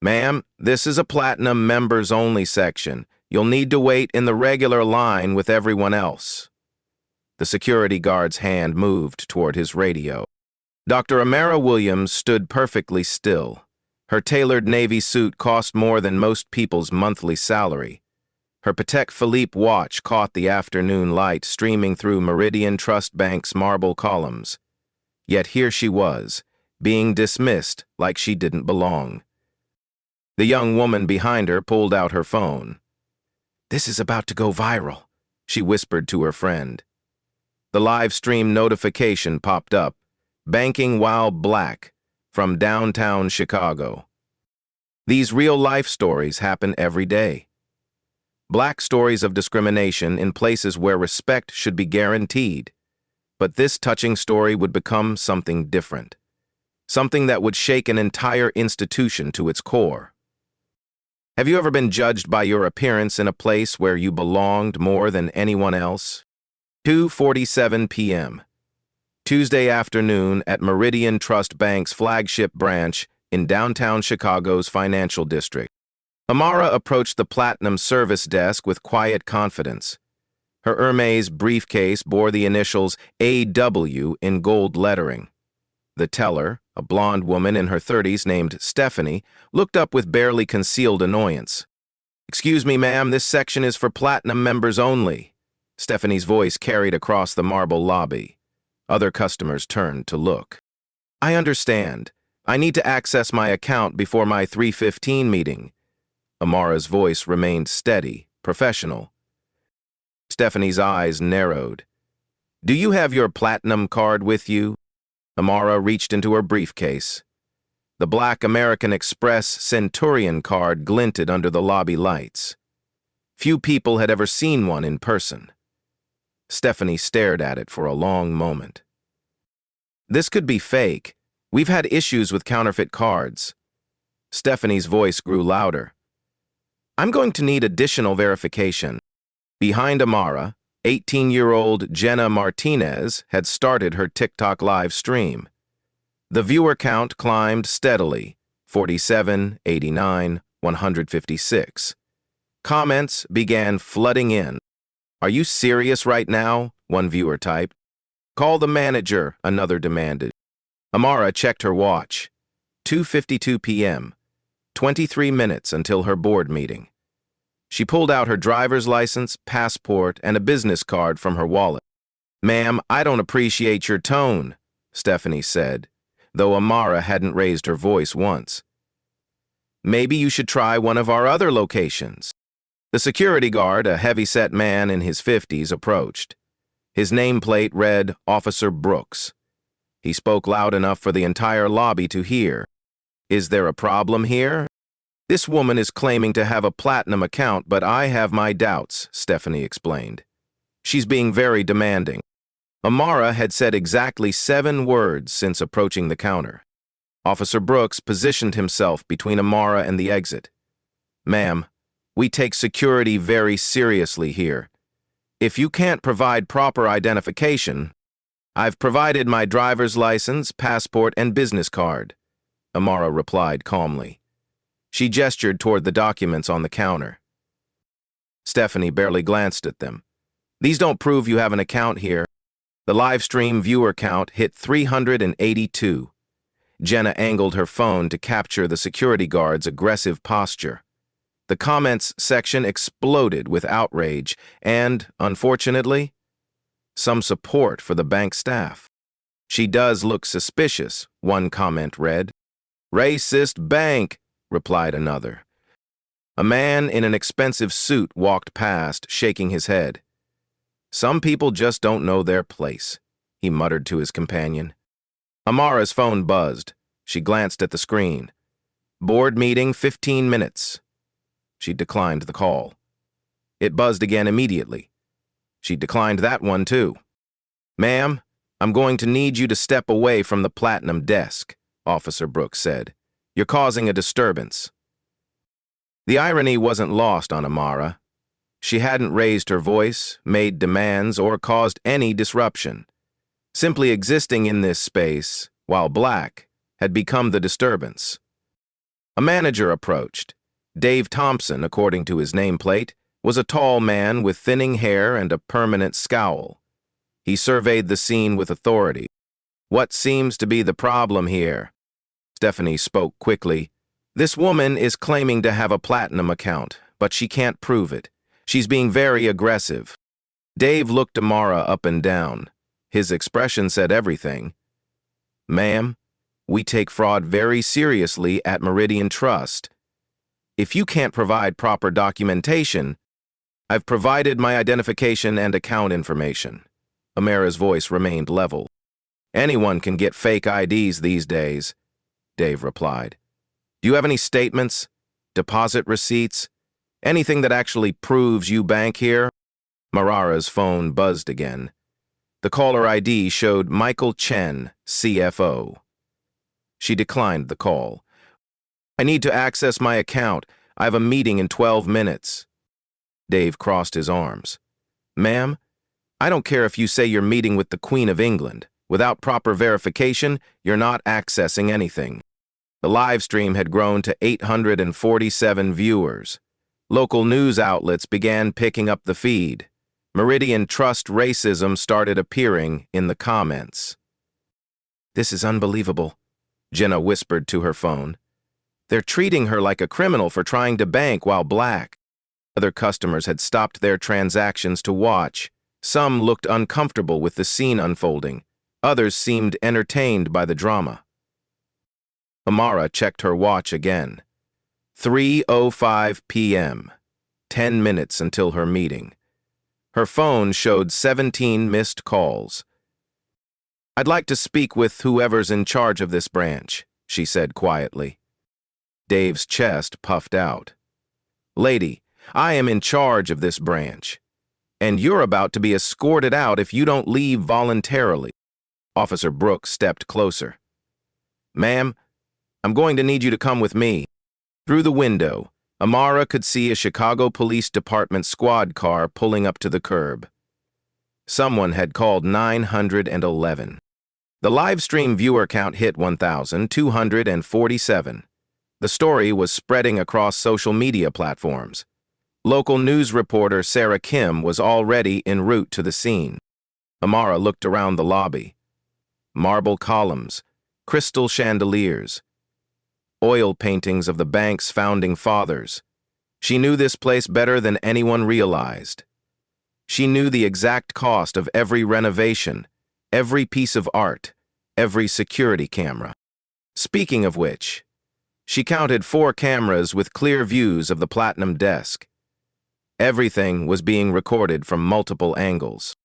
Ma'am, this is a Platinum members-only section. You'll need to wait in the regular line with everyone else. The security guard's hand moved toward his radio. Dr. Amara Williams stood perfectly still. Her tailored navy suit cost more than most people's monthly salary. Her Patek Philippe watch caught the afternoon light streaming through Meridian Trust Bank's marble columns. Yet here she was, being dismissed like she didn't belong. The young woman behind her pulled out her phone. "This is about to go viral," she whispered to her friend. The live stream notification popped up, "Banking while black," from downtown Chicago. These real-life stories happen every day. Black stories of discrimination in places where respect should be guaranteed. But this touching story would become something different. Something that would shake an entire institution to its core. Have you ever been judged by your appearance in a place where you belonged more than anyone else? 2:47 p.m. Tuesday afternoon at Meridian Trust Bank's flagship branch in downtown Chicago's financial district. Amara approached the Platinum service desk with quiet confidence. Her Hermes briefcase bore the initials AW in gold lettering. The teller, a blonde woman in her 30s named Stephanie, looked up with barely concealed annoyance. "Excuse me, ma'am, this section is for Platinum members only." Stephanie's voice carried across the marble lobby. Other customers turned to look. "I understand. I need to access my account before my 3:15 meeting." Amara's voice remained steady, professional. Stephanie's eyes narrowed. "Do you have your Platinum card with you?" Amara reached into her briefcase. The black American Express Centurion card glinted under the lobby lights. Few people had ever seen one in person. Stephanie stared at it for a long moment. "This could be fake. We've had issues with counterfeit cards." Stephanie's voice grew louder. "I'm going to need additional verification." Behind Amara, 18-year-old Jenna Martinez had started her TikTok live stream. The viewer count climbed steadily, 47, 89, 156. Comments began flooding in. "Are you serious right now?" one viewer typed. "Call the manager," another demanded. Amara checked her watch. 2:52 p.m., 23 minutes until her board meeting. She pulled out her driver's license, passport, and a business card from her wallet. "Ma'am, I don't appreciate your tone," Stephanie said, though Amara hadn't raised her voice once. "Maybe you should try one of our other locations." The security guard, a heavy-set man in his 50s, approached. His nameplate read Officer Brooks. He spoke loud enough for the entire lobby to hear. "Is there a problem here?" "This woman is claiming to have a Platinum account, but I have my doubts," Stephanie explained. "She's being very demanding." Amara had said exactly 7 words since approaching the counter. Officer Brooks positioned himself between Amara and the exit. "Ma'am, we take security very seriously here. If you can't provide proper identification..." "I've provided my driver's license, passport, and business card," Amara replied calmly. She gestured toward the documents on the counter. Stephanie barely glanced at them. "These don't prove you have an account here." The live stream viewer count hit 382. Jenna angled her phone to capture the security guard's aggressive posture. The comments section exploded with outrage and, unfortunately, some support for the bank staff. "She does look suspicious," one comment read. "Racist bank," replied another. A man in an expensive suit walked past, shaking his head. "Some people just don't know their place," he muttered to his companion. Amara's phone buzzed. She glanced at the screen. "Board meeting, 15 minutes." She declined the call. It buzzed again immediately. She declined that one too. "Ma'am, I'm going to need you to step away from the Platinum desk," Officer Brooks said. "You're causing a disturbance." The irony wasn't lost on Amara. She hadn't raised her voice, made demands, or caused any disruption. Simply existing in this space, while black, had become the disturbance. A manager approached. Dave Thompson, according to his nameplate, was a tall man with thinning hair and a permanent scowl. He surveyed the scene with authority. "What seems to be the problem here?" Stephanie spoke quickly. "This woman is claiming to have a platinum account, but she can't prove it. She's being very aggressive." Dave looked Amara up and down. His expression said everything. "Ma'am, we take fraud very seriously at Meridian Trust. If you can't provide proper documentation..." "I've provided my identification and account information." Amara's voice remained level. "Anyone can get fake IDs these days," Dave replied. "Do you have any statements, deposit receipts, anything that actually proves you bank here?" Marara's phone buzzed again. The caller ID showed Michael Chen, CFO. She declined the call. "I need to access my account. I have a meeting in 12 minutes. Dave crossed his arms. "Ma'am, I don't care if you say you're meeting with the Queen of England. Without proper verification, you're not accessing anything." The live stream had grown to 847 viewers. Local news outlets began picking up the feed. Meridian Trust racism started appearing in the comments. "This is unbelievable," Jenna whispered to her phone. "They're treating her like a criminal for trying to bank while black." Other customers had stopped their transactions to watch. Some looked uncomfortable with the scene unfolding. Others seemed entertained by the drama. Amara checked her watch again. 3:05 p.m. 10 minutes until her meeting. Her phone showed 17 missed calls. "I'd like to speak with whoever's in charge of this branch," she said quietly. Dave's chest puffed out. "Lady, I am in charge of this branch, and you're about to be escorted out if you don't leave voluntarily." Officer Brooks stepped closer. "Ma'am, I'm going to need you to come with me." Through the window, Amara could see a Chicago Police Department squad car pulling up to the curb. Someone had called 911. The live stream viewer count hit 1,247. The story was spreading across social media platforms. Local news reporter Sarah Kim was already en route to the scene. Amara looked around the lobby. Marble columns, crystal chandeliers, oil paintings of the bank's founding fathers. She knew this place better than anyone realized. She knew the exact cost of every renovation, every piece of art, every security camera. Speaking of which, she counted 4 cameras with clear views of the platinum desk. Everything was being recorded from multiple angles.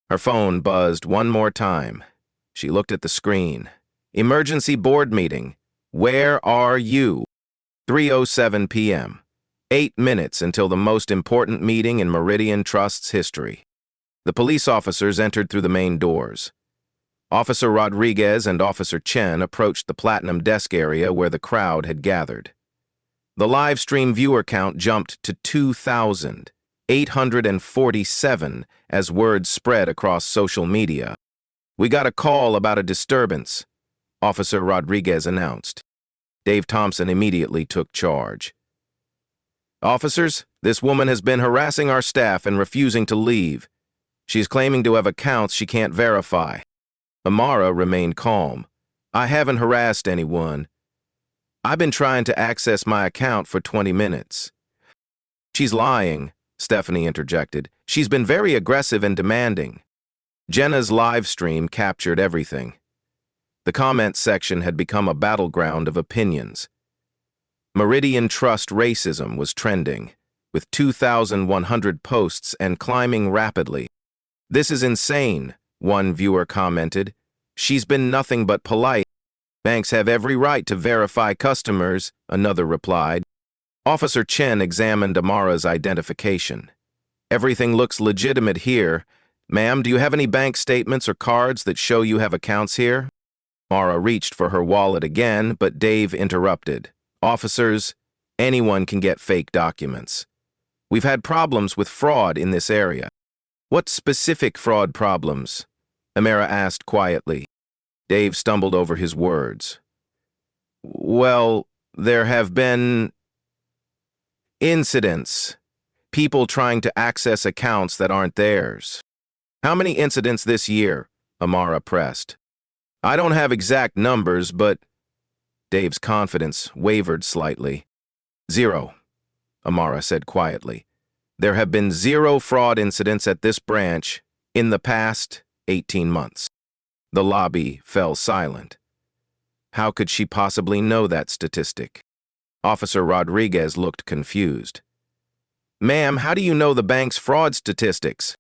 Her phone buzzed one more time. She looked at the screen. "Emergency board meeting. Where are you?" 3:07 p.m. 8 minutes until the most important meeting in Meridian Trust's history. The police officers entered through the main doors. Officer Rodriguez and Officer Chen approached the platinum desk area where the crowd had gathered. The live stream viewer count jumped to 2,847 as word spread across social media. "We got a call about a disturbance," Officer Rodriguez announced. Dave Thompson immediately took charge. "Officers, this woman has been harassing our staff and refusing to leave. She's claiming to have accounts she can't verify." Amara remained calm. "I haven't harassed anyone. I've been trying to access my account for 20 minutes. "She's lying," Stephanie interjected. "She's been very aggressive and demanding." Jenna's live stream captured everything. The comment section had become a battleground of opinions. Meridian Trust racism was trending, with 2,100 posts and climbing rapidly. "This is insane," one viewer commented. "She's been nothing but polite." "Banks have every right to verify customers," another replied. Officer Chen examined Amara's identification. "Everything looks legitimate here. Ma'am, do you have any bank statements or cards that show you have accounts here?" Amara reached for her wallet again, but Dave interrupted. "Officers, anyone can get fake documents. We've had problems with fraud in this area." "What specific fraud problems?" Amara asked quietly. Dave stumbled over his words. "Well, There have been incidents. People trying to access accounts that aren't theirs. How many incidents this year? Amara pressed. I don't have exact numbers, but Dave's confidence wavered slightly. 0, Amara said quietly. There have been 0 fraud incidents at this branch in the past 18 months. The lobby fell silent. How could she possibly know that statistic? Officer Rodriguez looked confused. Ma'am, how do you know the bank's fraud statistics?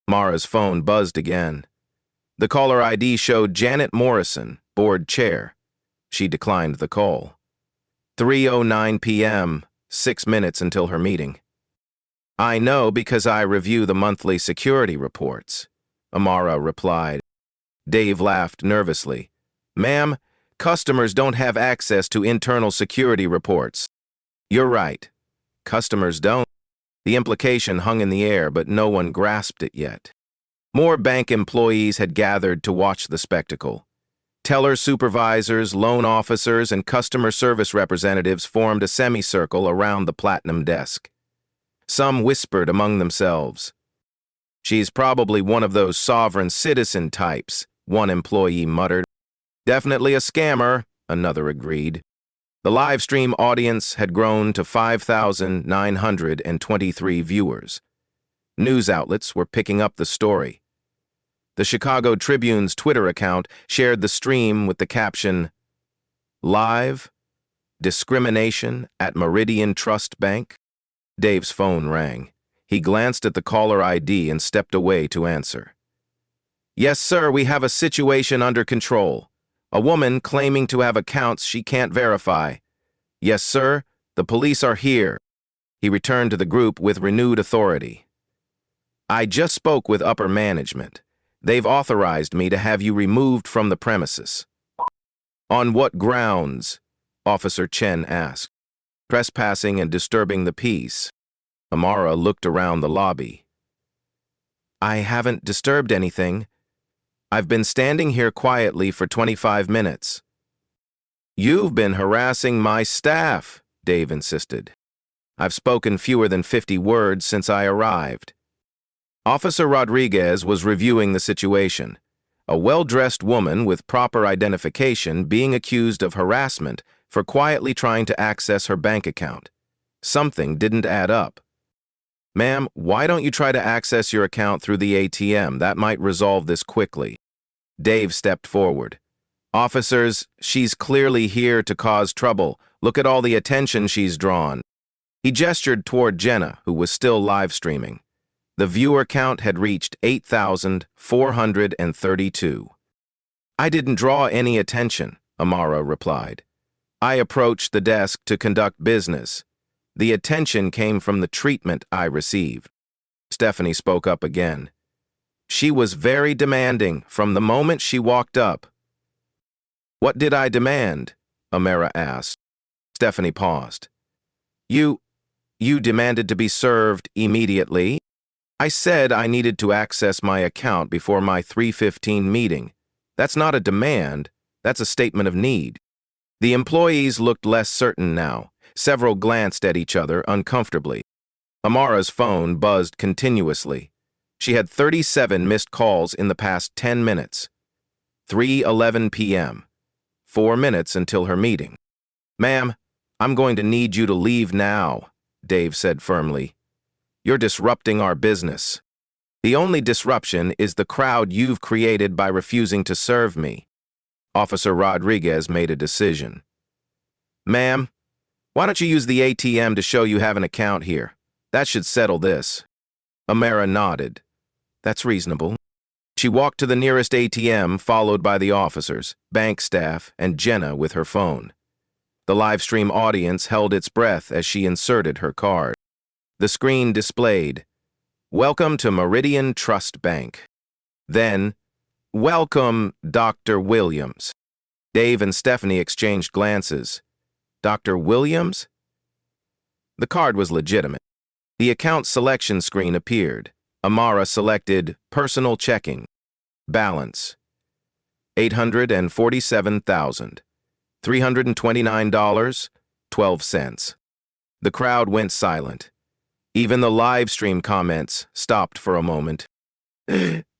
Mara's phone buzzed again. The caller ID showed Janet Morrison, board chair. She declined the call. 3:09 p.m., 6 minutes until her meeting. I know because I review the monthly security reports, Amara replied. Dave laughed nervously. Ma'am, customers don't have access to internal security reports. You're right. Customers don't. The implication hung in the air, but no one grasped it yet. More bank employees had gathered to watch the spectacle. Teller supervisors, loan officers, and customer service representatives formed a semicircle around the platinum desk. Some whispered among themselves. She's probably one of those sovereign citizen types, one employee muttered. Definitely a scammer, another agreed. The live stream audience had grown to 5,923 viewers. News outlets were picking up the story. The Chicago Tribune's Twitter account shared the stream with the caption, Live? Discrimination at Meridian Trust Bank? Dave's phone rang. He glanced at the caller ID and stepped away to answer. Yes, sir, we have a situation under control. A woman claiming to have accounts she can't verify. Yes, sir, the police are here. He returned to the group with renewed authority. I just spoke with upper management. They've authorized me to have you removed from the premises. On what grounds? Officer Chen asked. Trespassing and disturbing the peace. Amara looked around the lobby. I haven't disturbed anything. I've been standing here quietly for 25 minutes. You've been harassing my staff, Dave insisted. I've spoken fewer than 50 words since I arrived. Officer Rodriguez was reviewing the situation. A well-dressed woman with proper identification being accused of harassment for quietly trying to access her bank account. Something didn't add up. Ma'am, why don't you try to access your account through the ATM? That might resolve this quickly. Dave stepped forward. Officers, she's clearly here to cause trouble. Look at all the attention she's drawn. He gestured toward Jenna, who was still live streaming. The viewer count had reached 8,432. I didn't draw any attention, Amara replied. I approached the desk to conduct business. The attention came from the treatment I received. Stephanie spoke up again. She was very demanding from the moment she walked up. What did I demand? Amara asked. Stephanie paused. You demanded to be served immediately? I said I needed to access my account before my 3:15 meeting. That's not a demand, that's a statement of need. The employees looked less certain now. Several glanced at each other uncomfortably. Amara's phone buzzed continuously. She had 37 missed calls in the past 10 minutes. 3:11 p.m. 4 minutes until her meeting. Ma'am, I'm going to need you to leave now, Dave said firmly. You're disrupting our business. The only disruption is the crowd you've created by refusing to serve me. Officer Rodriguez made a decision. Ma'am, why don't you use the ATM to show you have an account here? That should settle this. Amara nodded. That's reasonable. She walked to the nearest ATM, followed by the officers, bank staff, and Jenna with her phone. The livestream audience held its breath as she inserted her card. The screen displayed, Welcome to Meridian Trust Bank. Then, Welcome, Dr. Williams. Dave and Stephanie exchanged glances. Dr. Williams? The card was legitimate. The account selection screen appeared. Amara selected Personal Checking. Balance, $847,329, 12 cents. The crowd went silent. Even the live stream comments stopped for a moment.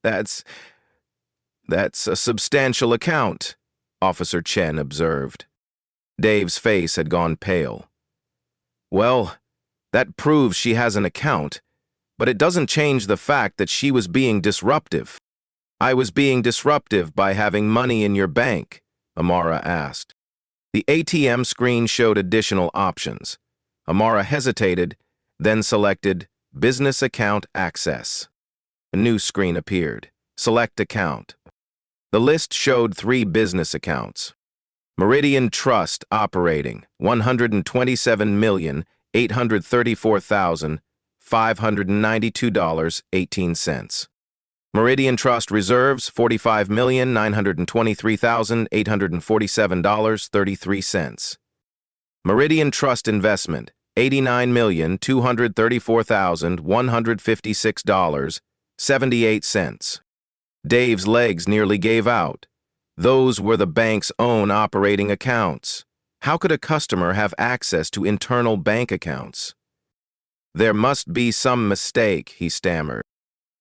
That's a substantial account, Officer Chen observed. Dave's face had gone pale. Well, that proves she has an account, but it doesn't change the fact that she was being disruptive. I was being disruptive by having money in your bank, Amara asked. The ATM screen showed additional options. Amara hesitated, then selected Business Account Access. A new screen appeared. Select Account. The list showed 3 business accounts. Meridian Trust operating, $127,834,592.18. Meridian Trust Reserves, $45,923,847.33. Meridian Trust Investment, $89,234,156.78. Dave's legs nearly gave out. Those were the bank's own operating accounts. How could a customer have access to internal bank accounts? There must be some mistake, he stammered.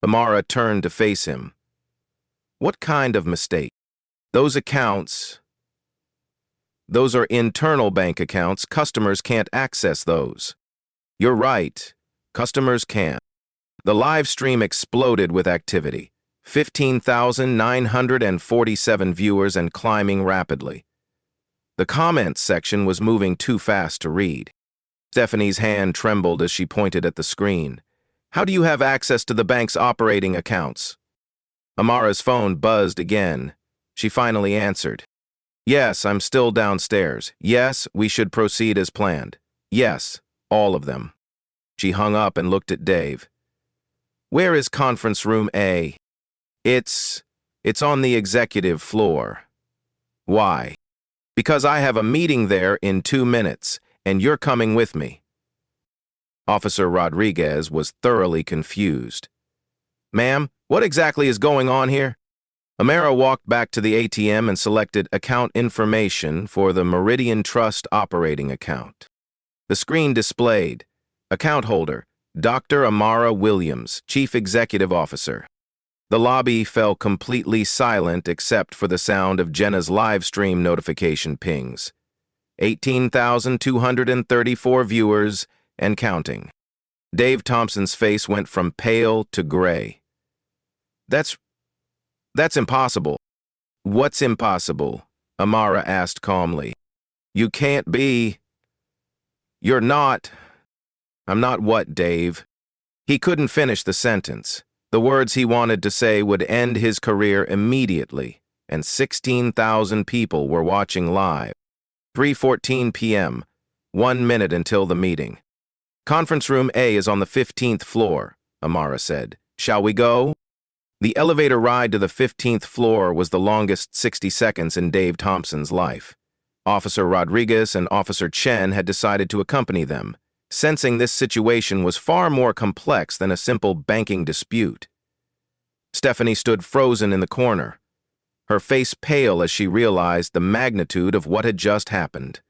Amara turned to face him. What kind of mistake? Those accounts... Those are internal bank accounts. Customers can't access those. You're right. Customers can't. The live stream exploded with activity. 15,947 viewers and climbing rapidly. The comments section was moving too fast to read. Stephanie's hand trembled as she pointed at the screen. How do you have access to the bank's operating accounts? Amara's phone buzzed again. She finally answered. Yes, I'm still downstairs. Yes, we should proceed as planned. Yes, all of them. She hung up and looked at Dave. Where is conference room A? It's on the executive floor. Why? Because I have a meeting there in 2 minutes, and you're coming with me. Officer Rodriguez was thoroughly confused. Ma'am, what exactly is going on here? Amara walked back to the ATM and selected Account Information for the Meridian Trust operating account. The screen displayed Account Holder, Dr. Amara Williams, Chief Executive Officer. The lobby fell completely silent except for the sound of Jenna's live stream notification pings. 18,234 viewers and counting. Dave Thompson's face went from pale to gray. That's impossible. What's impossible? Amara asked calmly. You can't be. You're not. I'm not what, Dave? He couldn't finish the sentence. The words he wanted to say would end his career immediately, and 16,000 people were watching live. 3:14 p.m., 1 minute until the meeting. Conference room A is on the 15th floor, Amara said. Shall we go? The elevator ride to the 15th floor was the longest 60 seconds in Dave Thompson's life. Officer Rodriguez and Officer Chen had decided to accompany them, sensing this situation was far more complex than a simple banking dispute. Stephanie stood frozen in the corner, her face pale as she realized the magnitude of what had just happened.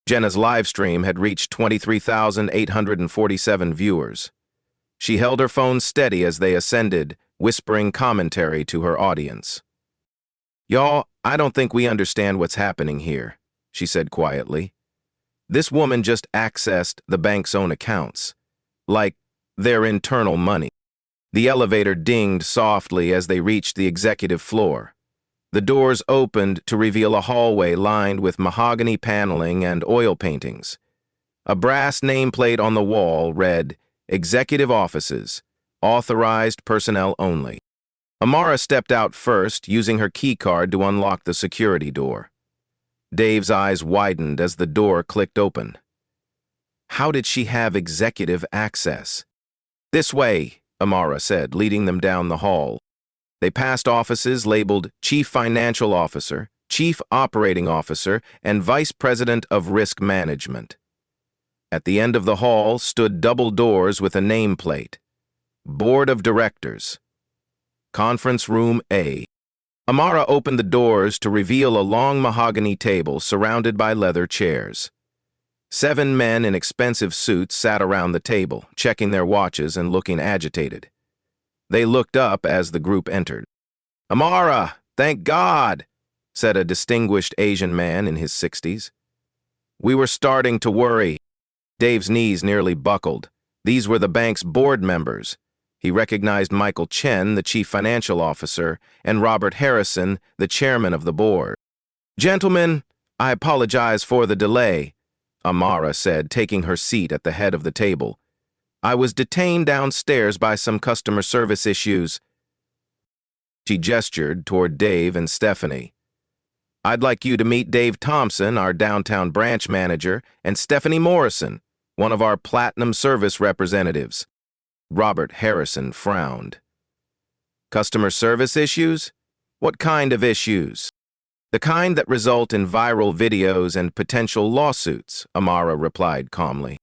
Jenna's live stream had reached 23,847 viewers. She held her phone steady as they ascended, whispering commentary to her audience. Y'all, I don't think we understand what's happening here, she said quietly. This woman just accessed the bank's own accounts, like their internal money. The elevator dinged softly as they reached the executive floor. The doors opened to reveal a hallway lined with mahogany paneling and oil paintings. A brass nameplate on the wall read, Executive Offices, Authorized Personnel Only. Amara stepped out first, using her keycard to unlock the security door. Dave's eyes widened as the door clicked open. How did she have executive access? This way, Amara said, leading them down the hall. They passed offices labeled Chief Financial Officer, Chief Operating Officer, and Vice President of Risk Management. At the end of the hall stood double doors with a nameplate. Board of Directors. Conference Room A. Amara opened the doors to reveal a long mahogany table surrounded by leather chairs. 7 men in expensive suits sat around the table, checking their watches and looking agitated. They looked up as the group entered. "Amara, thank God," said a distinguished Asian man in his 60s. "We were starting to worry." Dave's knees nearly buckled. These were the bank's board members. He recognized Michael Chen, the chief financial officer, and Robert Harrison, the chairman of the board. "Gentlemen, I apologize for the delay," Amara said, taking her seat at the head of the table. "I was detained downstairs by some customer service issues." She gestured toward Dave and Stephanie. "I'd like you to meet Dave Thompson, our downtown branch manager, and Stephanie Morrison, one of our Platinum Service representatives." Robert Harrison frowned. "Customer service issues? What kind of issues?" "The kind that result in viral videos and potential lawsuits," Amara replied calmly.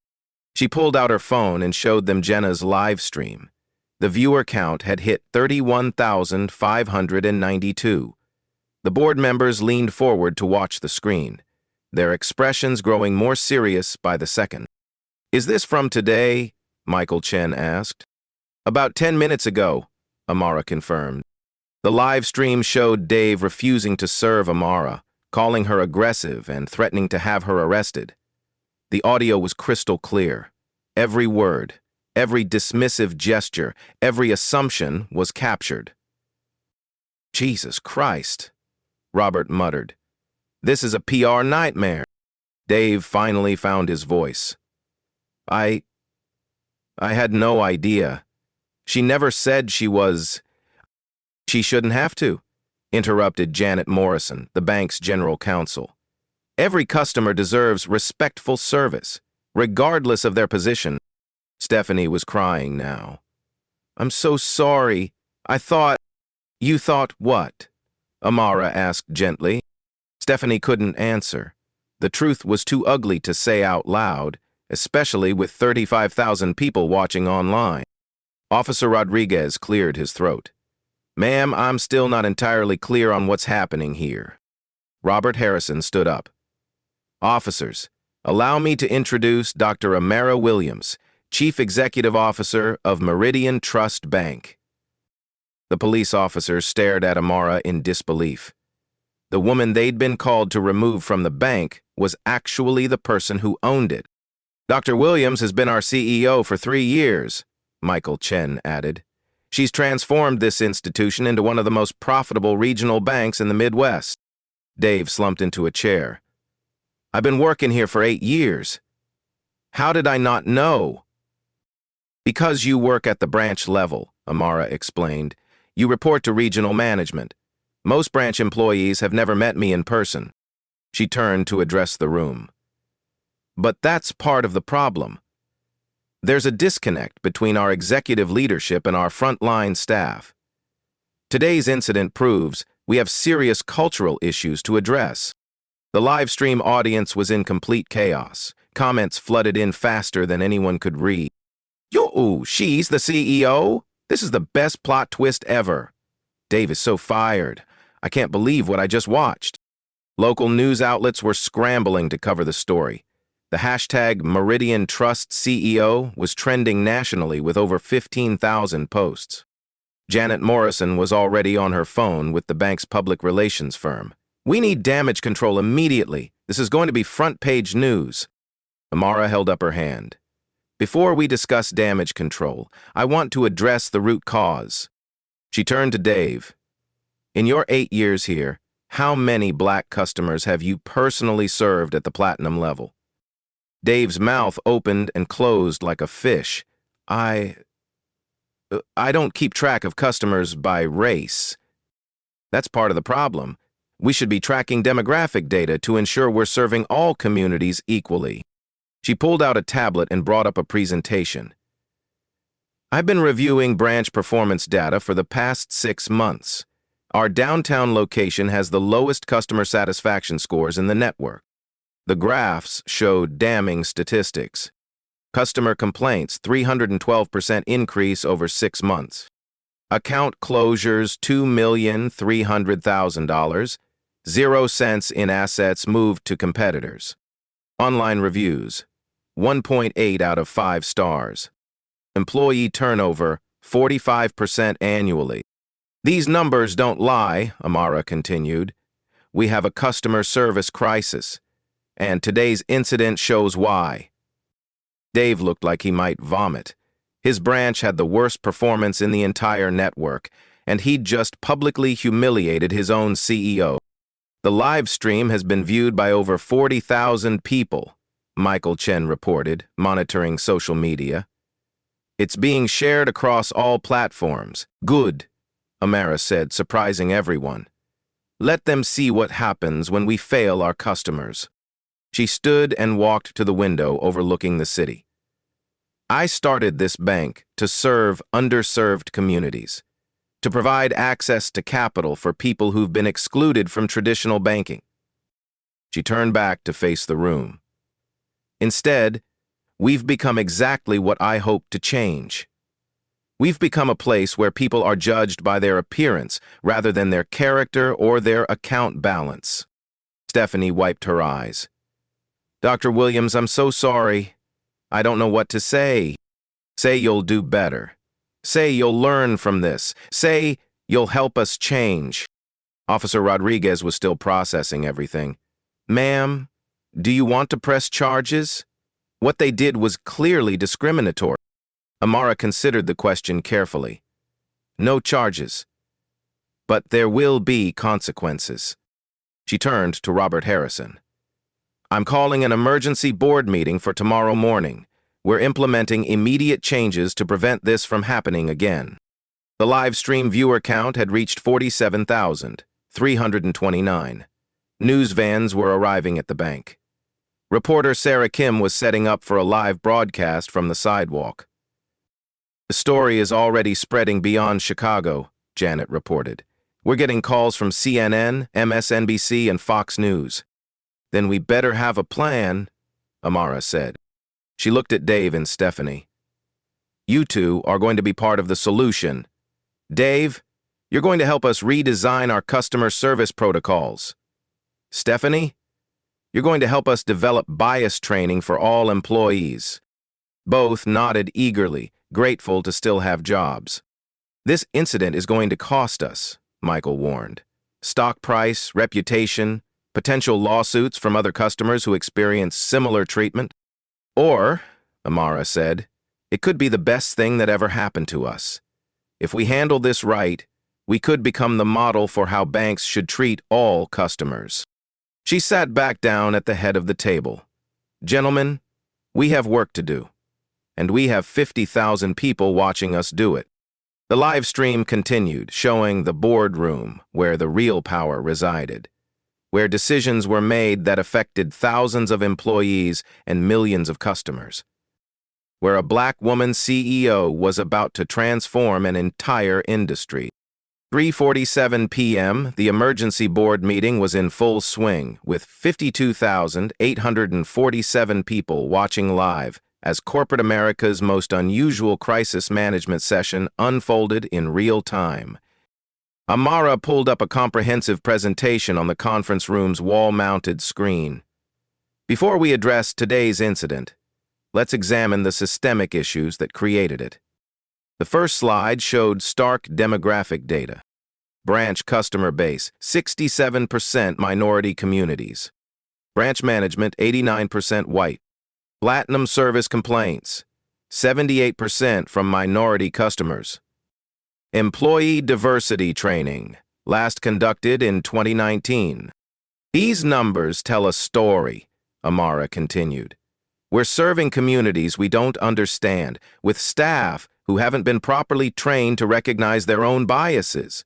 She pulled out her phone and showed them Jenna's live stream. The viewer count had hit 31,592. The board members leaned forward to watch the screen, their expressions growing more serious by the second. "Is this from today?" Michael Chen asked. "About 10 minutes ago," Amara confirmed. The live stream showed Dave refusing to serve Amara, calling her aggressive and threatening to have her arrested. The audio was crystal clear. Every word, every dismissive gesture, every assumption was captured. "Jesus Christ," Robert muttered. "This is a PR nightmare." Dave finally found his voice. I had no idea. She never said she was..." "She shouldn't have to," interrupted Janet Morrison, the bank's general counsel. "Every customer deserves respectful service, regardless of their position." Stephanie was crying now. "I'm so sorry. I thought..." "You thought what?" Amara asked gently. Stephanie couldn't answer. The truth was too ugly to say out loud, especially with 35,000 people watching online. Officer Rodriguez cleared his throat. "Ma'am, I'm still not entirely clear on what's happening here." Robert Harrison stood up. "Officers, allow me to introduce Dr. Amara Williams, Chief Executive Officer of Meridian Trust Bank." The police officers stared at Amara in disbelief. The woman they'd been called to remove from the bank was actually the person who owned it. "Dr. Williams has been our CEO for 3 years, Michael Chen added. "She's transformed this institution into one of the most profitable regional banks in the Midwest." Dave slumped into a chair. "I've been working here for 8 years. How did I not know?" "Because you work at the branch level," Amara explained. "You report to regional management. Most branch employees have never met me in person." She turned to address the room. "But that's part of the problem. There's a disconnect between our executive leadership and our frontline staff. Today's incident proves we have serious cultural issues to address." The live stream audience was in complete chaos. Comments flooded in faster than anyone could read. "Yo, she's the CEO? This is the best plot twist ever. Dave is so fired. I can't believe what I just watched." Local news outlets were scrambling to cover the story. The hashtag Meridian Trust CEO was trending nationally with over 15,000 posts. Janet Morrison was already on her phone with the bank's public relations firm. "We need damage control immediately. This is going to be front-page news." Amara held up her hand. "Before we discuss damage control, I want to address the root cause." She turned to Dave. "In your 8 years here, how many black customers have you personally served at the platinum level?" Dave's mouth opened and closed like a fish. I don't keep track of customers by race." "That's part of the problem. We should be tracking demographic data to ensure we're serving all communities equally." She pulled out a tablet and brought up a presentation. "I've been reviewing branch performance data for the past 6 months. Our downtown location has the lowest customer satisfaction scores in the network. The graphs showed damning statistics. Customer complaints, 312% increase over 6 months. Account closures, $2,300,000. 0 cents in assets moved to competitors. Online reviews, 1.8 out of 5 stars. Employee turnover, 45% annually. These numbers don't lie, Amara continued. We have a customer service crisis, and today's incident shows why. Dave looked like he might vomit. His branch had the worst performance in the entire network, and he'd just publicly humiliated his own CEO. The live stream has been viewed by over 40,000 people, Michael Chen reported, monitoring social media. It's being shared across all platforms. Good, Amara said, surprising everyone. Let them see what happens when we fail our customers. She stood and walked to the window overlooking the city. I started this bank to serve underserved communities, to provide access to capital for people who've been excluded from traditional banking. She turned back to face the room. Instead, we've become exactly what I hoped to change. We've become a place where people are judged by their appearance rather than their character or their account balance. Stephanie wiped her eyes. Dr. Williams, I'm so sorry. I don't know what to say. Say you'll do better. Say you'll learn from this. Say you'll help us change. Officer Rodriguez was still processing everything. Ma'am, do you want to press charges? What they did was clearly discriminatory. Amara considered the question carefully. No charges. But there will be consequences. She turned to Robert Harrison. I'm calling an emergency board meeting for tomorrow morning. We're implementing immediate changes to prevent this from happening again. The live stream viewer count had reached 47,329. News vans were arriving at the bank. Reporter Sarah Kim was setting up for a live broadcast from the sidewalk. The story is already spreading beyond Chicago, Janet reported. We're getting calls from CNN, MSNBC, and Fox News. Then we better have a plan, Amara said. She looked at Dave and Stephanie. You two are going to be part of the solution. Dave, you're going to help us redesign our customer service protocols. Stephanie, you're going to help us develop bias training for all employees. Both nodded eagerly, grateful to still have jobs. This incident is going to cost us, Michael warned. Stock price, reputation, potential lawsuits from other customers who experience similar treatment. Or, Amara said, it could be the best thing that ever happened to us. If we handle this right, we could become the model for how banks should treat all customers. She sat back down at the head of the table. Gentlemen, we have work to do, and we have 50,000 people watching us do it. The live stream continued, showing the boardroom where the real power resided, where decisions were made that affected thousands of employees and millions of customers, where a black woman CEO was about to transform an entire industry. 3:47 p.m., the emergency board meeting was in full swing, with 52,847 people watching live as corporate America's most unusual crisis management session unfolded in real time. Amara pulled up a comprehensive presentation on the conference room's wall-mounted screen. Before we address today's incident, let's examine the systemic issues that created it. The first slide showed stark demographic data. Branch customer base, 67% minority communities. Branch management, 89% white. Platinum service complaints, 78% from minority customers. Employee diversity training, last conducted in 2019. These numbers tell a story, Amara continued. We're serving communities we don't understand, with staff who haven't been properly trained to recognize their own biases.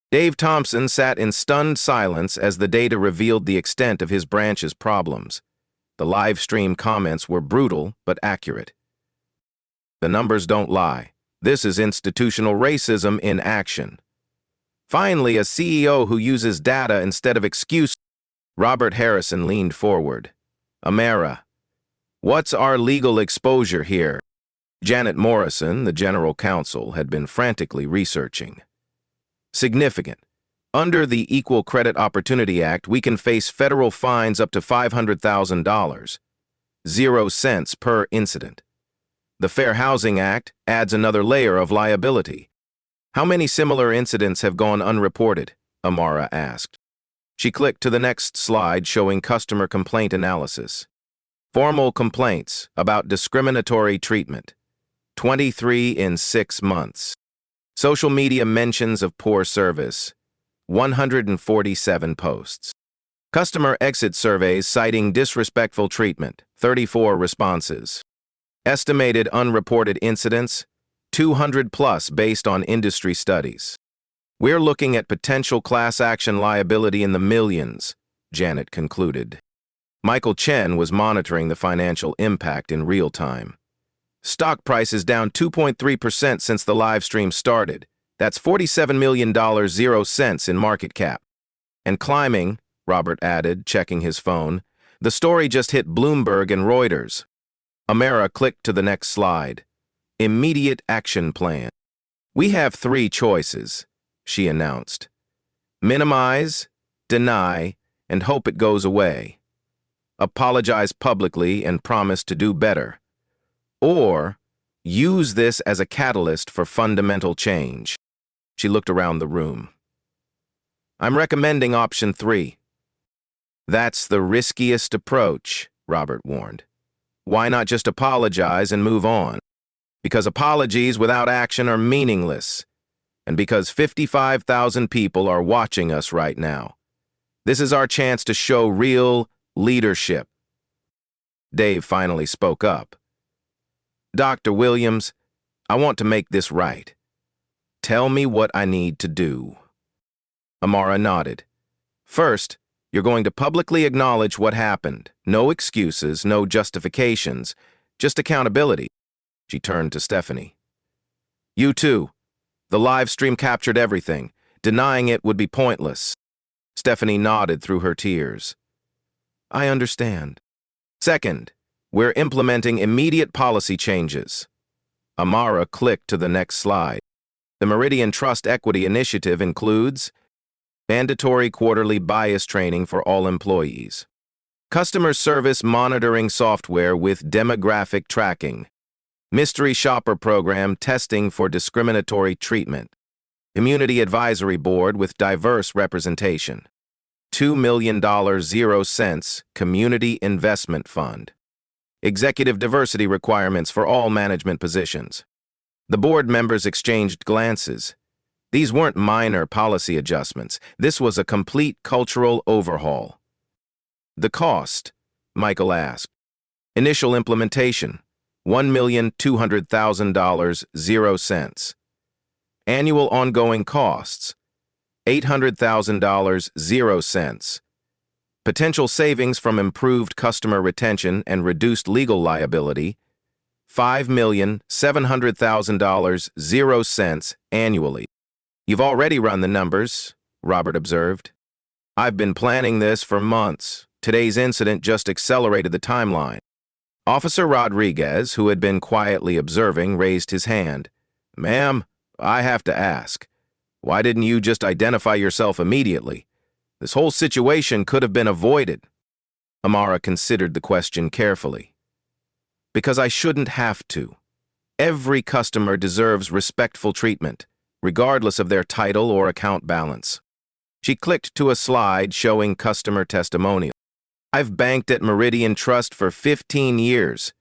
Dave Thompson sat in stunned silence as the data revealed the extent of his branch's problems. The live stream comments were brutal but accurate. The numbers don't lie. This is institutional racism in action. Finally, a CEO who uses data instead of excuse. Robert Harrison leaned forward. Amara, what's our legal exposure here? Janet Morrison, the general counsel, had been frantically researching. Significant. Under the Equal Credit Opportunity Act, we can face federal fines up to $500,000, 0 cents per incident. The Fair Housing Act adds another layer of liability. How many similar incidents have gone unreported? Amara asked. She clicked to the next slide showing customer complaint analysis. Formal complaints about discriminatory treatment, 23 in 6 months. Social media mentions of poor service, 147 posts. Customer exit surveys citing disrespectful treatment, 34 responses. Estimated unreported incidents, 200 plus based on industry studies. We're looking at potential class action liability in the millions, Janet concluded. Michael Chen was monitoring the financial impact in real time. Stock prices down 2.3% since the live stream started. That's $47 million, 0 cents in market cap. And climbing, Robert added, checking his phone. The story just hit Bloomberg and Reuters. Amara clicked to the next slide. Immediate action plan. We have 3 choices, she announced. Minimize, deny, and hope it goes away. Apologize publicly and promise to do better. Or use this as a catalyst for fundamental change. She looked around the room. I'm recommending option 3. That's the riskiest approach, Robert warned. Why not just apologize and move on? Because apologies without action are meaningless. And because 55,000 people are watching us right now. This is our chance to show real leadership. Dave finally spoke up. Dr. Williams, I want to make this right. Tell me what I need to do. Amara nodded. First, you're going to publicly acknowledge what happened. No excuses, no justifications, just accountability. She turned to Stephanie. You too. The live stream captured everything. Denying it would be pointless. Stephanie nodded through her tears. I understand. Second, we're implementing immediate policy changes. Amara clicked to the next slide. The Meridian Trust Equity Initiative includes mandatory quarterly bias training for all employees, customer service monitoring software with demographic tracking, mystery shopper program testing for discriminatory treatment, community advisory board with diverse representation, $2 million 0 cents community investment fund, executive diversity requirements for all management positions. The board members exchanged glances. These weren't minor policy adjustments. This was a complete cultural overhaul. The cost, Michael asked. Initial implementation, $1,200,000, 0 cents. Annual ongoing costs, $800,000, 0 cents. Potential savings from improved customer retention and reduced legal liability, $5,700,000, 0 cents annually. You've already run the numbers, Robert observed. I've been planning this for months. Today's incident just accelerated the timeline. Officer Rodriguez, who had been quietly observing, raised his hand. Ma'am, I have to ask, why didn't you just identify yourself immediately? This whole situation could have been avoided. Amara considered the question carefully. Because I shouldn't have to. Every customer deserves respectful treatment, regardless of their title or account balance. She clicked to a slide showing customer testimonial. I've banked at Meridian Trust for 15 years,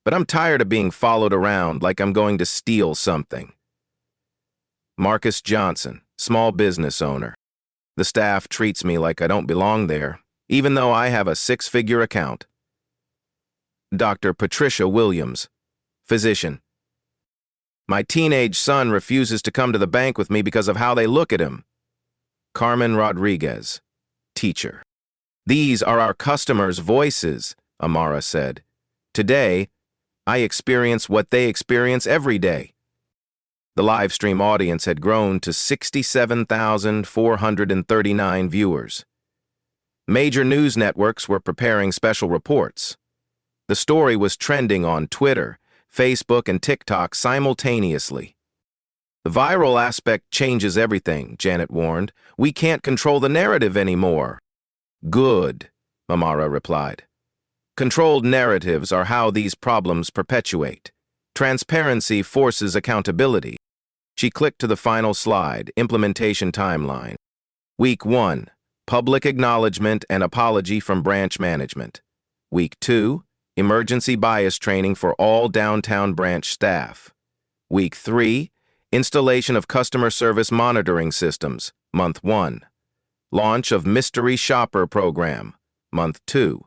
but I'm tired of being followed around like I'm going to steal something. Marcus Johnson, small business owner. The staff treats me like I don't belong there, even though I have a 6-figure account. Dr. Patricia Williams, physician. My teenage son refuses to come to the bank with me because of how they look at him. Carmen Rodriguez, teacher. These are our customers' voices, Amara said. Today, I experience what they experience every day. The live stream audience had grown to 67,439 viewers. Major news networks were preparing special reports. The story was trending on Twitter, Facebook, and TikTok simultaneously. The viral aspect changes everything, Janet warned. We can't control the narrative anymore. Good, Amara replied. Controlled narratives are how these problems perpetuate. Transparency forces accountability. She clicked to the final slide, implementation timeline. Week 1, public acknowledgement and apology from branch management. Week 2, emergency bias training for all downtown branch staff. Week 3, installation of customer service monitoring systems, Month 1. Launch of Mystery Shopper Program, Month 2.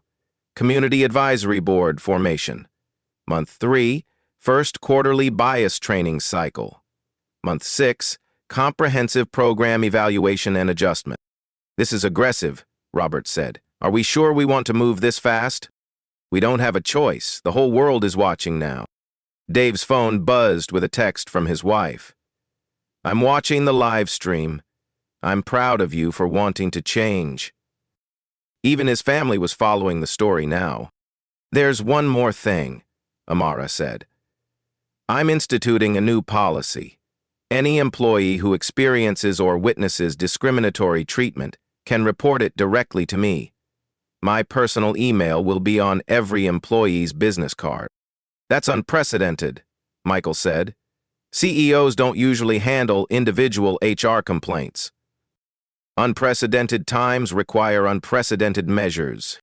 Community Advisory Board formation. Month 3, first quarterly bias training cycle. Month 6, comprehensive program evaluation and adjustment. This is aggressive, Robert said. Are we sure we want to move this fast? We don't have a choice. The whole world is watching now. Dave's phone buzzed with a text from his wife. I'm watching the live stream. I'm proud of you for wanting to change. Even his family was following the story now. There's one more thing, Amara said. I'm instituting a new policy. Any employee who experiences or witnesses discriminatory treatment can report it directly to me. My personal email will be on every employee's business card. That's unprecedented, Michael said. CEOs don't usually handle individual HR complaints. Unprecedented times require unprecedented measures.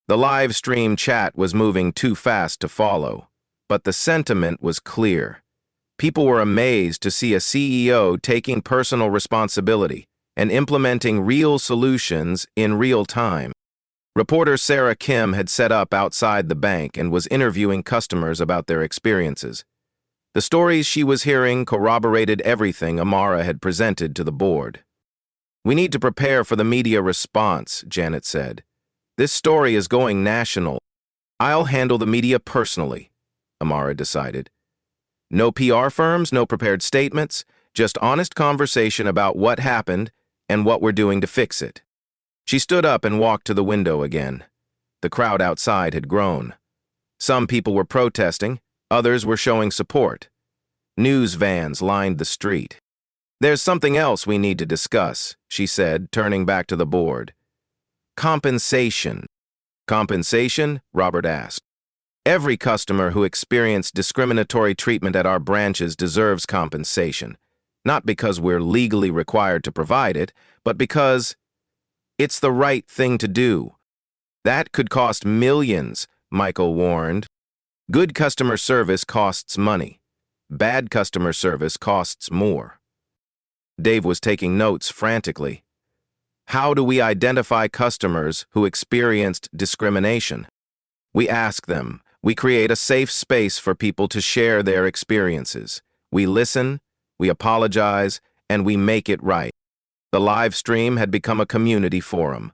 The live stream chat was moving too fast to follow, but the sentiment was clear. People were amazed to see a CEO taking personal responsibility and implementing real solutions in real time. Reporter Sarah Kim had set up outside the bank and was interviewing customers about their experiences. The stories she was hearing corroborated everything Amara had presented to the board. We need to prepare for the media response, Janet said. This story is going national. I'll handle the media personally, Amara decided. No PR firms, no prepared statements, just honest conversation about what happened and what we're doing to fix it. She stood up and walked to the window again. The crowd outside had grown. Some people were protesting, others were showing support. News vans lined the street. There's something else we need to discuss, she said, turning back to the board. Compensation. Compensation? Robert asked. Every customer who experienced discriminatory treatment at our branches deserves compensation, not because we're legally required to provide it, but because it's the right thing to do. That could cost millions, Michael warned. Good customer service costs money. Bad customer service costs more. Dave was taking notes frantically. How do we identify customers who experienced discrimination? We ask them. We create a safe space for people to share their experiences. We listen, we apologize, and we make it right. The live stream had become a community forum.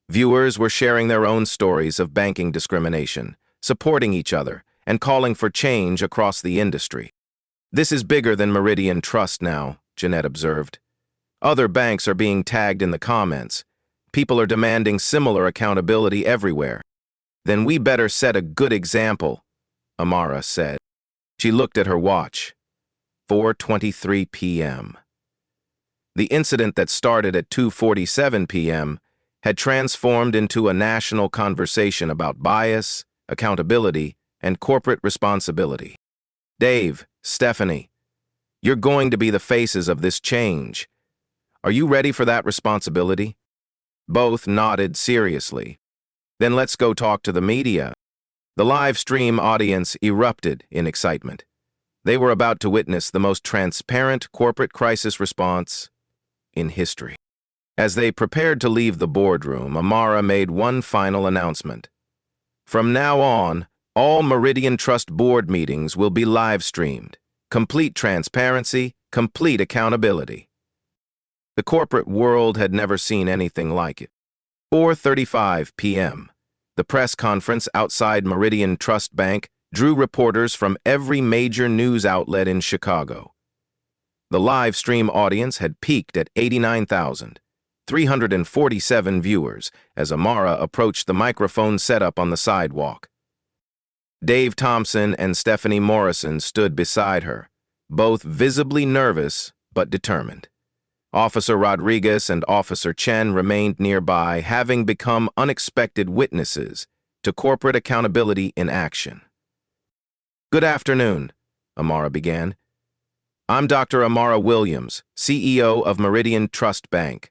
Viewers were sharing their own stories of banking discrimination, supporting each other, and calling for change across the industry. This is bigger than Meridian Trust now, Jeanette observed. Other banks are being tagged in the comments. People are demanding similar accountability everywhere. Then we better set a good example, Amara said. She looked at her watch. 4:23 p.m. The incident that started at 2:47 p.m. had transformed into a national conversation about bias, accountability, and corporate responsibility. Dave, Stephanie, you're going to be the faces of this change. Are you ready for that responsibility? Both nodded seriously. Then let's go talk to the media. The live stream audience erupted in excitement. They were about to witness the most transparent corporate crisis response in history. As they prepared to leave the boardroom, Amara made one final announcement. From now on, all Meridian Trust board meetings will be live streamed. Complete transparency, complete accountability. The corporate world had never seen anything like it. 4:35 p.m. The press conference outside Meridian Trust Bank drew reporters from every major news outlet in Chicago. The live stream audience had peaked at 89,347 viewers as Amara approached the microphone setup on the sidewalk. Dave Thompson and Stephanie Morrison stood beside her, both visibly nervous but determined. Officer Rodriguez and Officer Chen remained nearby, having become unexpected witnesses to corporate accountability in action. "Good afternoon," Amara began. "I'm Dr. Amara Williams, CEO of Meridian Trust Bank.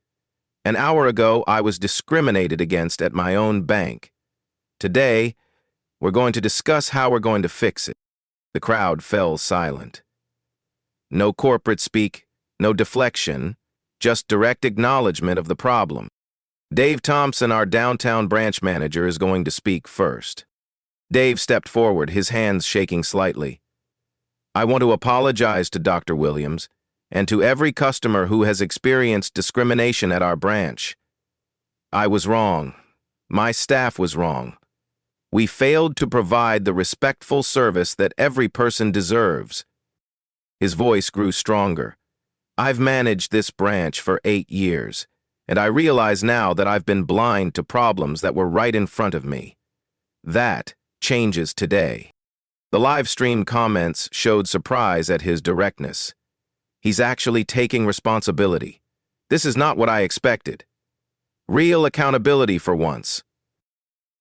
An hour ago, I was discriminated against at my own bank. Today, we're going to discuss how we're going to fix it." The crowd fell silent. No corporate speak, no deflection, just direct acknowledgement of the problem. Dave Thompson, our downtown branch manager, is going to speak first. Dave stepped forward, his hands shaking slightly. "I want to apologize to Dr. Williams and to every customer who has experienced discrimination at our branch. I was wrong. My staff was wrong. We failed to provide the respectful service that every person deserves." His voice grew stronger. "I've managed this branch for 8 years, and I realize now that I've been blind to problems that were right in front of me. That changes today." The live stream comments showed surprise at his directness. He's actually taking responsibility. This is not what I expected. Real accountability for once.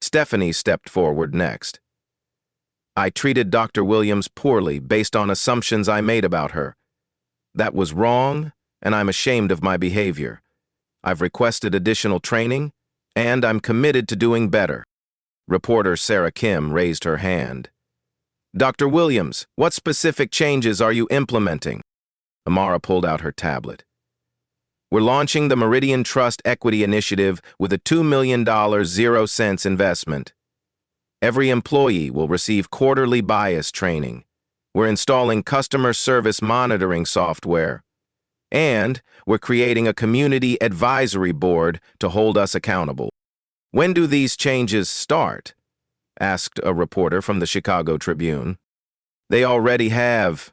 Stephanie stepped forward next. "I treated Dr. Williams poorly based on assumptions I made about her. That was wrong, and I'm ashamed of my behavior. I've requested additional training, and I'm committed to doing better." Reporter Sarah Kim raised her hand. "Dr. Williams, what specific changes are you implementing?" Amara pulled out her tablet. "We're launching the Meridian Trust Equity Initiative with a $2 million 0-cents investment. Every employee will receive quarterly bias training. We're installing customer service monitoring software. And we're creating a community advisory board to hold us accountable." "When do these changes start?" asked a reporter from the Chicago Tribune. "They already have.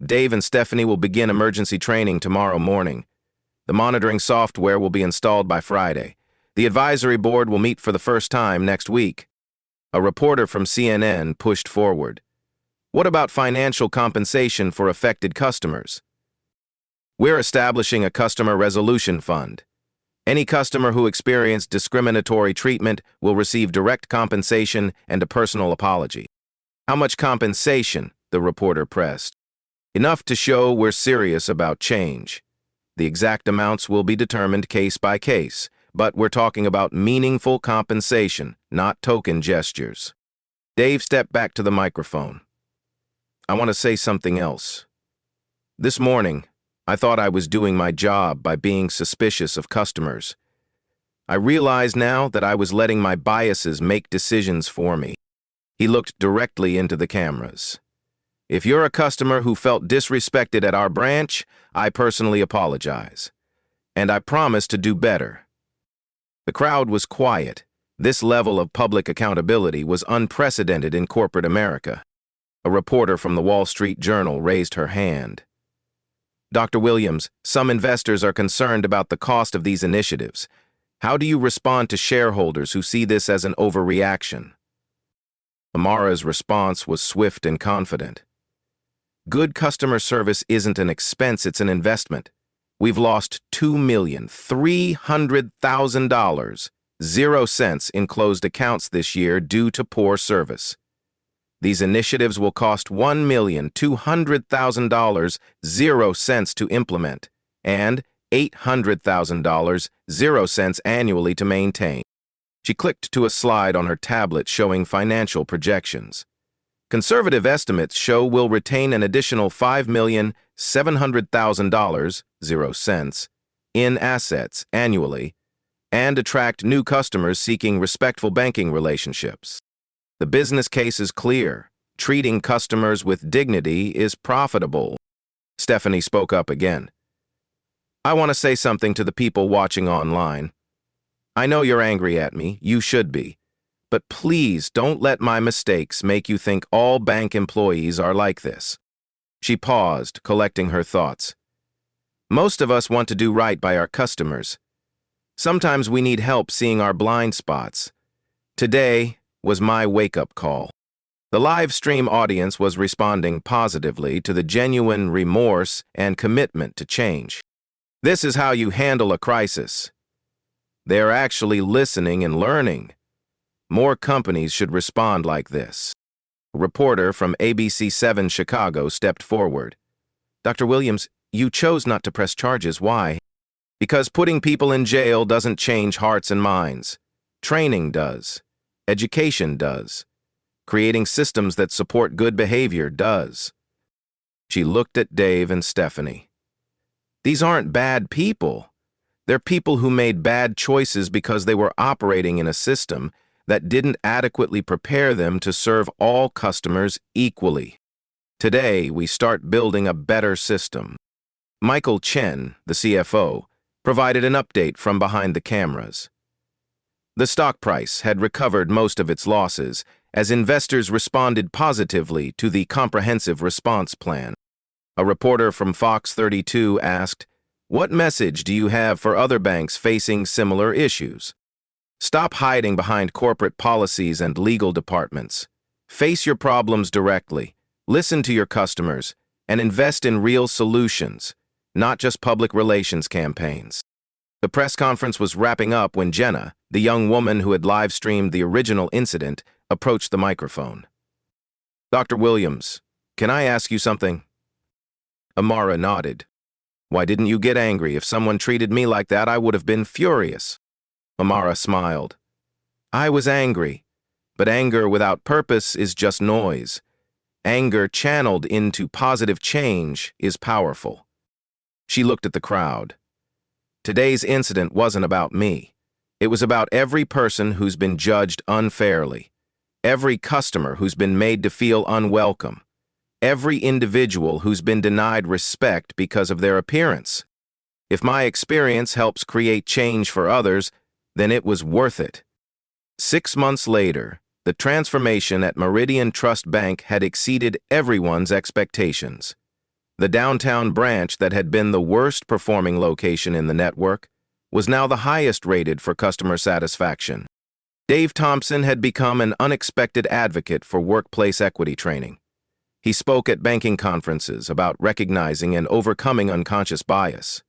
Dave and Stephanie will begin emergency training tomorrow morning. The monitoring software will be installed by Friday. The advisory board will meet for the first time next week." A reporter from CNN pushed forward. "What about financial compensation for affected customers?" "We're establishing a customer resolution fund. Any customer who experienced discriminatory treatment will receive direct compensation and a personal apology." "How much compensation?" the reporter pressed. "Enough to show we're serious about change. The exact amounts will be determined case by case, but we're talking about meaningful compensation, not token gestures." Dave stepped back to the microphone. "I want to say something else. This morning, I thought I was doing my job by being suspicious of customers. I realize now that I was letting my biases make decisions for me." He looked directly into the cameras. "If you're a customer who felt disrespected at our branch, I personally apologize. And I promise to do better." The crowd was quiet. This level of public accountability was unprecedented in corporate America. A reporter from the Wall Street Journal raised her hand. "Dr. Williams, some investors are concerned about the cost of these initiatives. How do you respond to shareholders who see this as an overreaction?" Amara's response was swift and confident. "Good customer service isn't an expense, it's an investment. We've lost $2,300,000, 0 cents in closed accounts this year due to poor service. These initiatives will cost $1,200,000, 0 cents to implement, and $800,000, 0 cents annually to maintain." She clicked to a slide on her tablet showing financial projections. "Conservative estimates show we'll retain an additional $5,700,000, 0 cents, in assets annually, and attract new customers seeking respectful banking relationships. The business case is clear. Treating customers with dignity is profitable." Stephanie spoke up again. "I want to say something to the people watching online. I know you're angry at me, you should be, but please don't let my mistakes make you think all bank employees are like this." She paused, collecting her thoughts. "Most of us want to do right by our customers. Sometimes we need help seeing our blind spots. Today was my wake-up call." The live stream audience was responding positively to the genuine remorse and commitment to change. This is how you handle a crisis. They are actually listening and learning. More companies should respond like this. A reporter from ABC7 Chicago stepped forward. Dr. Williams, you chose not to press charges. Why? Because putting people in jail doesn't change hearts and minds. Training does. Education does. Creating systems that support good behavior does. She looked at Dave and Stephanie. These aren't bad people. They're people who made bad choices because they were operating in a system that didn't adequately prepare them to serve all customers equally. Today, we start building a better system. Michael Chen, the CFO, provided an update from behind the cameras. The stock price had recovered most of its losses as investors responded positively to the comprehensive response plan. A reporter from Fox 32 asked, "What message do you have for other banks facing similar issues? Stop hiding behind corporate policies and legal departments. Face your problems directly, listen to your customers, and invest in real solutions, not just public relations campaigns." The press conference was wrapping up when Jenna, the young woman who had live-streamed the original incident, approached the microphone. "Dr. Williams, can I ask you something?" Amara nodded. "Why didn't you get angry? If someone treated me like that, I would have been furious." Amara smiled. "I was angry, but anger without purpose is just noise. Anger channeled into positive change is powerful." She looked at the crowd. Today's incident wasn't about me. It was about every person who's been judged unfairly, every customer who's been made to feel unwelcome, every individual who's been denied respect because of their appearance. If my experience helps create change for others, then it was worth it. 6 months later, the transformation at Meridian Trust Bank had exceeded everyone's expectations. The downtown branch that had been the worst-performing location in the network was now the highest rated for customer satisfaction. Dave Thompson had become an unexpected advocate for workplace equity training. He spoke at banking conferences about recognizing and overcoming unconscious bias.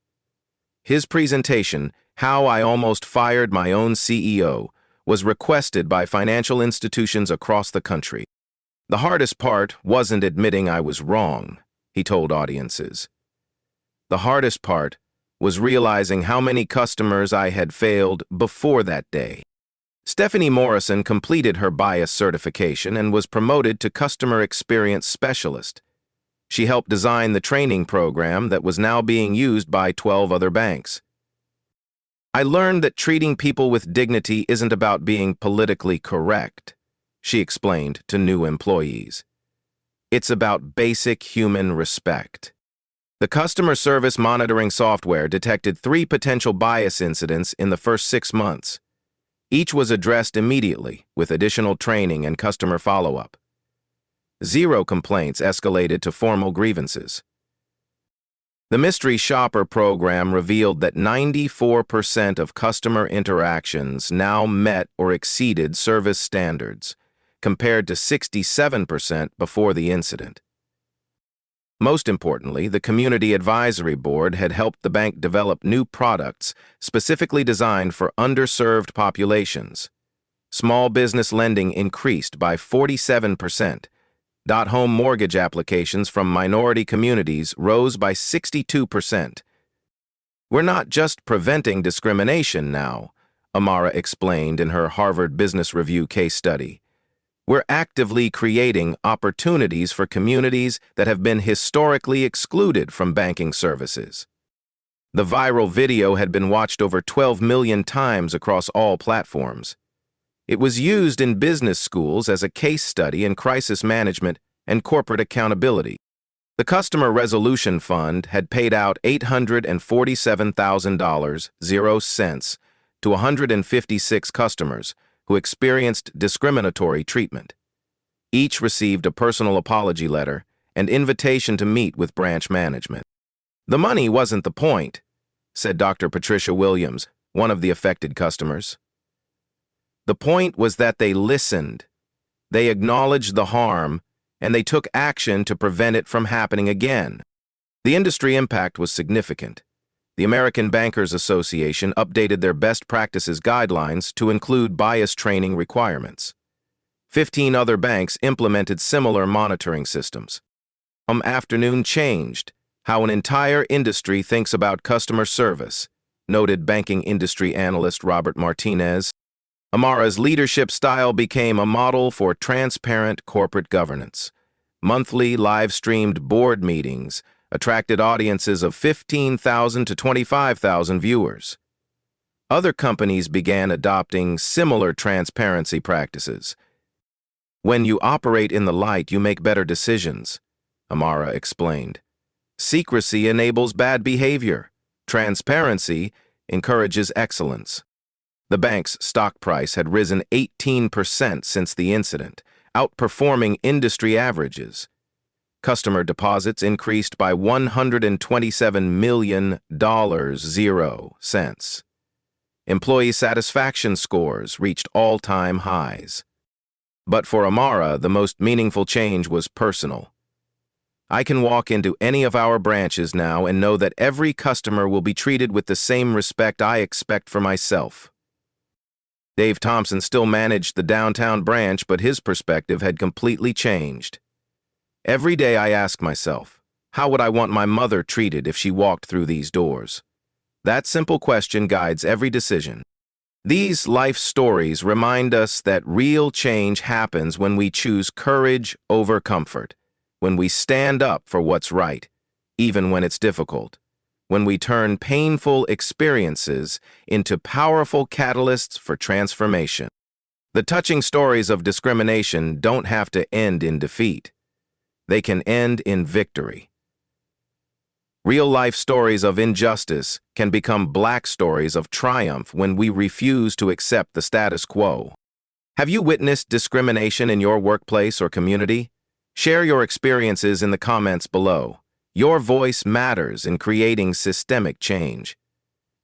His presentation, "How I Almost Fired My Own CEO," was requested by financial institutions across the country. "The hardest part wasn't admitting I was wrong," he told audiences. "The hardest part was realizing how many customers I had failed before that day." Stephanie Morrison completed her bias certification and was promoted to Customer Experience Specialist. She helped design the training program that was now being used by 12 other banks. "I learned that treating people with dignity isn't about being politically correct," she explained to new employees. "It's about basic human respect." The customer service monitoring software detected 3 potential bias incidents in the first 6 months. Each was addressed immediately with additional training and customer follow-up. 0 complaints escalated to formal grievances. The Mystery Shopper program revealed that 94% of customer interactions now met or exceeded service standards, compared to 67% before the incident. Most importantly, the Community Advisory Board had helped the bank develop new products specifically designed for underserved populations. Small business lending increased by 47%. Home mortgage applications from minority communities rose by 62%. "We're not just preventing discrimination now," Amara explained in her Harvard Business Review case study. "We're actively creating opportunities for communities that have been historically excluded from banking services." The viral video had been watched over 12 million times across all platforms. It was used in business schools as a case study in crisis management and corporate accountability. The Customer Resolution Fund had paid out $847,000 to 156 customers who experienced discriminatory treatment. Each received a personal apology letter and invitation to meet with branch management. "The money wasn't the point," said Dr. Patricia Williams, one of the affected customers. "The point was that they listened. They acknowledged the harm, and they took action to prevent it from happening again. The industry impact was significant. The American Bankers Association updated their best practices guidelines to include bias training requirements. 15 other banks implemented similar monitoring systems. Afternoon changed how an entire industry thinks about customer service, noted banking industry analyst Robert Martinez. Amara's leadership style became a model for transparent corporate governance. Monthly live-streamed board meetings attracted audiences of 15,000 to 25,000 viewers. Other companies began adopting similar transparency practices. When you operate in the light, you make better decisions, Amara explained. Secrecy enables bad behavior. Transparency encourages excellence. The bank's stock price had risen 18% since the incident, outperforming industry averages. Customer deposits increased by $127 million, 0 cents. Employee satisfaction scores reached all-time highs. But for Amara, the most meaningful change was personal. I can walk into any of our branches now and know that every customer will be treated with the same respect I expect for myself. Dave Thompson still managed the downtown branch, but his perspective had completely changed. Every day I ask myself, how would I want my mother treated if she walked through these doors? That simple question guides every decision. These life stories remind us that real change happens when we choose courage over comfort, when we stand up for what's right, even when it's difficult, when we turn painful experiences into powerful catalysts for transformation. The touching stories of discrimination don't have to end in defeat. They can end in victory. Real-life stories of injustice can become black stories of triumph when we refuse to accept the status quo. Have you witnessed discrimination in your workplace or community? Share your experiences in the comments below. Your voice matters in creating systemic change.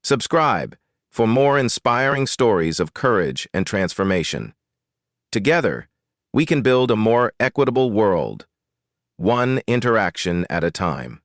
Subscribe for more inspiring stories of courage and transformation. Together, we can build a more equitable world, one interaction at a time.